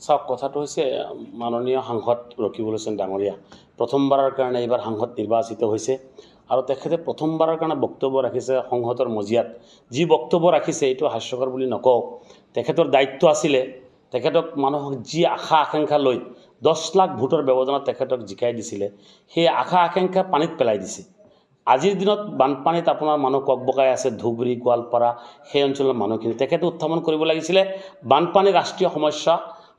চাওক কথাটো হৈছে মাননীয় সাংসদ ৰকিবুল হুছেইন ডাঙৰীয়া প্ৰথমবাৰৰ কাৰণে এইবাৰ সাংসদ নিৰ্বাচিত হৈছে আৰু তেখেতে প্ৰথমবাৰৰ কাৰণে বক্তব্য ৰাখিছে সংসদৰ মজিয়াত যি বক্তব্য ৰাখিছে এইটো হাস্যকৰ বুলি নকওঁ তেখেতৰ দায়িত্ব আছিল তেখেতক মানুহক যি আশা আকাংক্ষা লৈ 10 লাখ ভোটৰ ব্যৱধানত তেখেতক জিকাই দিছিলে সেই আশা আকাংক্ষা পানীত পেলাই দিছে আজিৰ দিনত বানপানীত আপোনাৰ মানুহ ককবকাই আছে ধুবুৰী গোৱালপাৰা সেই অঞ্চলৰ মানুহখিনি তেখেতে উত্থাপন কৰিব লাগিছিল বানপানী ৰাষ্ট্ৰীয় সমস্যা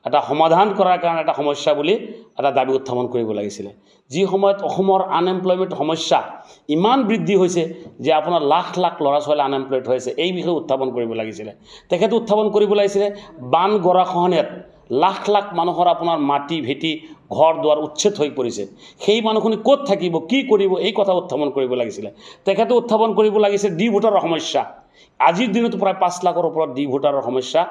এটা সমাধান কৰাৰ কাৰণে এটা সমস্যা বুলি এটা দাবী উত্থাপন কৰিব লাগিছিল যি সময়ত অসমৰ আনএমপ্লয়মেণ্ট সমস্যা ইমান বৃদ্ধি হৈছে যে আপোনাৰ লাখ লাখ ল'ৰা ছোৱালী আনএমপ্লয়ড হৈছে এই বিষয়ে উত্থাপন কৰিব লাগিছিল তেখেতে উত্থাপন কৰিব লাগিছিল বান গৰাখহনীয়াত লাখ লাখ মানুহৰ আপোনাৰ মাটি ভেটি ঘৰ দুৱাৰ উচ্ছেদ হৈ পৰিছে সেই মানুহখিনি ক'ত থাকিব কি কৰিব এই কথা উত্থাপন কৰিব লাগিছিল তেখেতে উত্থাপন কৰিব লাগিছিল ডি ভোটাৰৰ সমস্যা আজিৰ দিনত প্ৰায় 5 লাখৰ ওপৰত ডি ভোটাৰৰ সমস্যা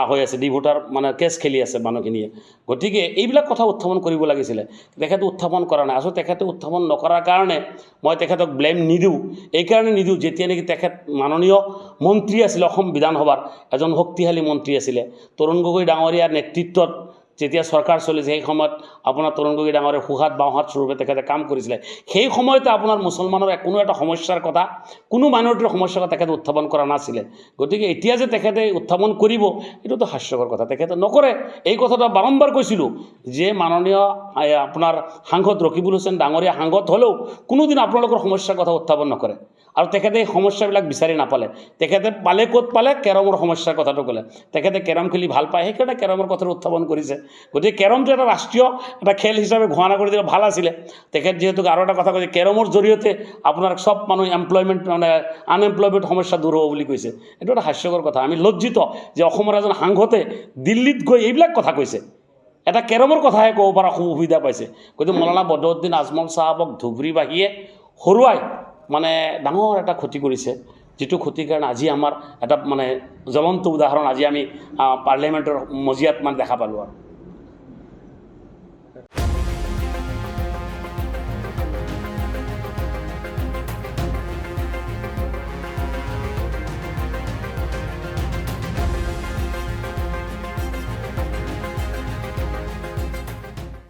হৈ আছে ডি ভোটাৰ মানে কেছ খেলি আছে মানুহখিনিয়ে গতিকে এইবিলাক কথা উত্থাপন কৰিব লাগিছিল তেখেতে উত্থাপন কৰা নাই আসলে তেখেতে উত্থাপন নকৰাৰ কাৰণে মই তেখেতক ব্লেম নিদিওঁ এই কাৰণে নিদিওঁ যেতিয়া নেকি তেখেত মাননীয় মন্ত্ৰী আছিল অসম বিধানসভাৰ এজন শক্তিশালী মন্ত্ৰী আছিল তৰুণ গগৈ ডাঙৰীয়াৰ নেতৃত্বত যেতিয়া সরকার চলিছে সেই সময়ত আপনার তরুণ গগৈ ডাঙরের সুহাত বাওহাত স্বরূপে তেখেতে কাম করেছিল সেই সময়তে আপনার মুসলমানের কোনো একটা সমস্যার কথা কোনো মাইনরিটির সমস্যার কথা তেখেতে উত্থাপন করা নাছিলে গতিকে এতিয়া যে তেখেতে উত্থাপন কৰিব এটো তো হাস্যকৰ কথা তেখেতে নকৰে এই কথাটা বাৰম্বাৰ কৈছিল যে মাননীয় আপনাৰ সাংসদ ৰকিবুল হুছেইন ডাঙৰীয়া সাংসদ হলেও কোনোদিন আপোনালোকৰ সমস্যাৰ কথা উত্থাপন নকৰে আৰু তেখেতে সমস্যাবিলাক বিচাৰি নাপালে তেখেতে পালে ক'ত পালে কেৰমৰ সমস্যাৰ কথাটো ক'লে তেখেতে কেৰম খেলি ভাল পায় সেইকাৰণে কেৰমৰ কথাটো উত্থাপন কৰিছে গতিকে কেৰমটো এটা ৰাষ্ট্ৰীয় এটা খেল হিচাপে ঘোষণা কৰি দিলে ভাল আছিলে তেখেত যেহেতু আৰু এটা কথা কৈছে কেৰমৰ জৰিয়তে আপোনাৰ সব মানুহ এমপ্লয়মেণ্ট মানে আনএমপ্লয়মেণ্ট সমস্যা দূৰ হ'ব বুলি কৈছে এইটো এটা হাস্যকৰ কথা আমি লজ্জিত যে অসমৰ এজন সাংসদে দিল্লীত গৈ এইবিলাক কথা কৈছে এটা কেৰমৰ কথাহে ক'ব পৰা সুবিধা পাইছে গতিকে মৌলানা বদৰুদ্দিন আজমল সাহেবক ধুবুৰীবাসীয়ে হৰুৱাই মানে ডাঙৰ এটা ক্ষতি কৰিছে যেটো ক্ষতিৰ কাৰণে আজি আমাৰ এটা মানে জ্বলন্ত উদাহৰণ আজি আমি পাৰ্লিয়ামেণ্টৰ মজিয়াত মানে দেখা পালোঁ আৰু